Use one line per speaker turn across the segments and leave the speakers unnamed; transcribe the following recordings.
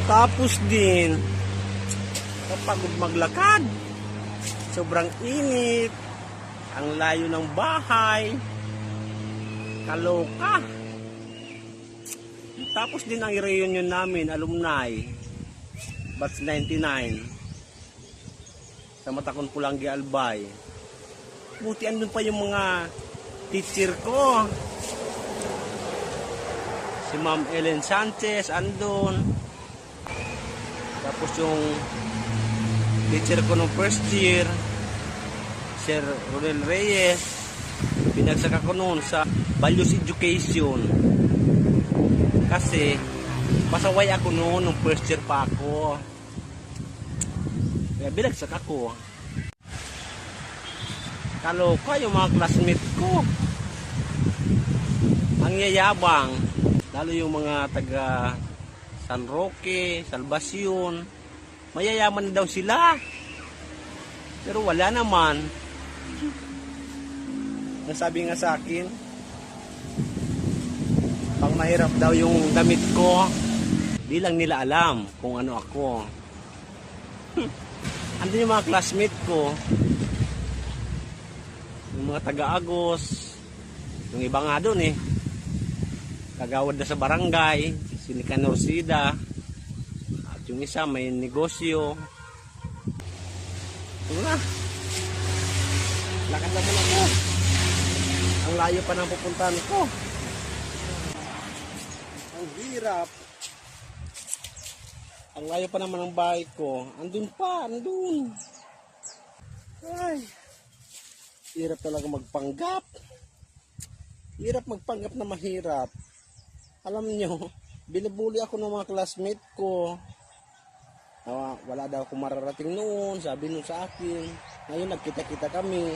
Tapos din, kapagod maglakad. Sobrang init. Ang layo ng bahay. Kaloka. Tapos din ang reunion namin, alumni. Batch 99. Sa Matakon Pulangi Albay. Buti andun pa yung mga teacher ko. Si Ma'am Ellen Sanchez andun. Tapos yung teacher ko nung first year, Sir Rodel Reyes. Binagsak ako noon sa Values Education. Kasi pasaway ako noon nung first year pa ako. Kaya binagsak ako. Kaloka yung mga classmate ko. Ang yayabang. Lalo yung mga taga San Roque, Salvacion. Mayayaman daw sila. Pero wala naman. Nasabi nga sa akin, pang mahirap daw yung damit ko. Di lang nila alam kung ano ako. Andun yung mga classmate ko. Yung mga taga-Agos. Yung iba nga doon eh. Kagawad na sa barangay. Si Nicanor Sida. At yung isa may negosyo. Ano na? Lakad naman ako. Ang layo pa ng pupuntahan ko. Ang hirap. Ang layo pa naman ng bahay ko. Andun pa, andun. Ay. Hirap talaga magpanggap. Hirap magpanggap na mahirap. Alam nyo, binubuli ako ng mga classmate ko. Wala daw akong mararating noon, sabi nung sa akin. Ngayon nagkita-kita kami.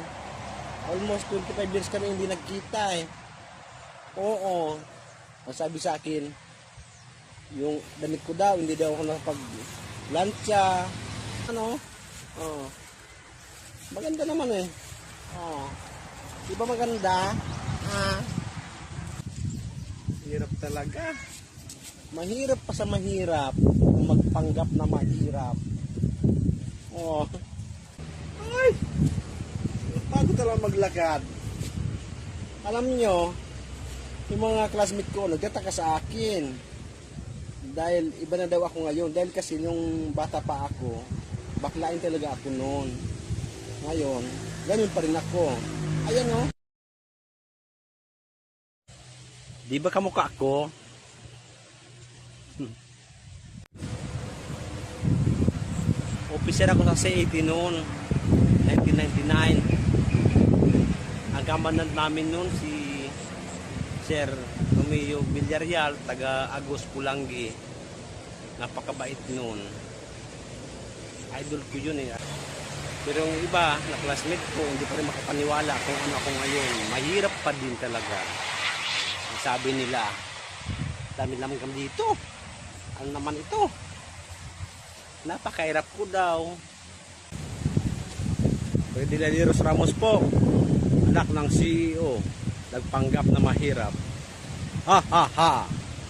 Almost 25 years kami hindi nagkita eh. Oo. Ang sabi sa akin, yung damit ko daw, hindi daw ako nakapag-lansya. Ano? Oo. Maganda naman eh. Oh. Di ba maganda? Hirap talaga. Mahirap pa sa mahirap. Magpanggap na mahirap. Oh. Ay! Bago talaga maglakad. Alam nyo, yung mga classmate ko nagtataka sa akin. Dahil iba na daw ako ngayon. Dahil kasi nung bata pa ako, baklain talaga ako noon. Ngayon, ganun pa rin ako. Ayan o. Di ba kamukha ako? Officer ako sa C80 noon. 1999. Ang kamandan namin noon si Sir Romeo Villarreal, taga Agos Pulangi. Napakabait noon. Idol ko yun eh. Pero yung iba na classmate ko, hindi pa rin makapaniwala kung ano ako ngayon. Mahirap pa din talaga. Sabi nila, dami naman kami dito. Ano naman ito? Napakahirap ko daw. Fredilaliros Ramos po, anak ng CEO, nagpanggap na mahirap. Ha ha ha!